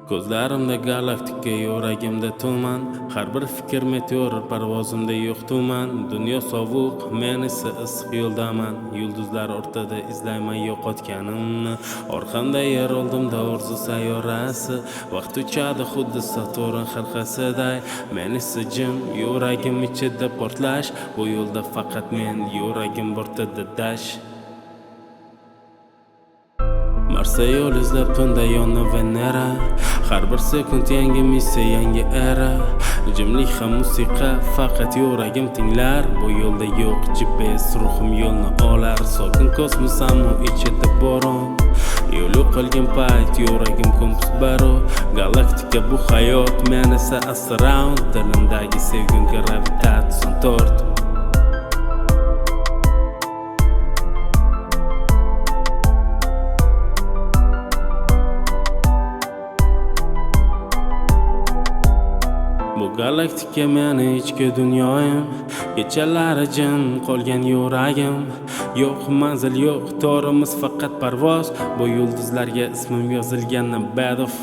Ko'zlarimda galaktika, yuragimda tuman. Har bir fikr meteor, parvozimda yo'q tuman. Dunyo sovuq, men esa issiq yo'ldaman. Yulduzlar o'rtada izlayman yo'qotganimni. Orqamda yer oldimda orzu sayyorasi. Vaqt uchadi xuddi Saturn halqasiday. Men esa jim, yuragim ichida portlash. Bu yo'lda faqat men, yuragim bortida dash. Marsa yo'l izlab tunda yonni Venera. Har bir sekund yangi missiya, yangi era. Jimlik ham musiqa, faqat yuragim tinglar. Bu yo'lda yo'q GPS, ruhim yo'lni olar. Sokin kosmos ammo ichida bo'ron. Yo'l yo'qolgan payt yuragim kompas baro. Galaktika bu hayot, men esa astronaut. Dilimdagi sevgim gravitatsion tort. Bu galaktika meni ichki dunyoyim. Kechalari jim qolgan yuragim. Yo'q manzil, yo'q torimiz, faqat parvoz. Bu yulduzlarga ismim yozilgan bad of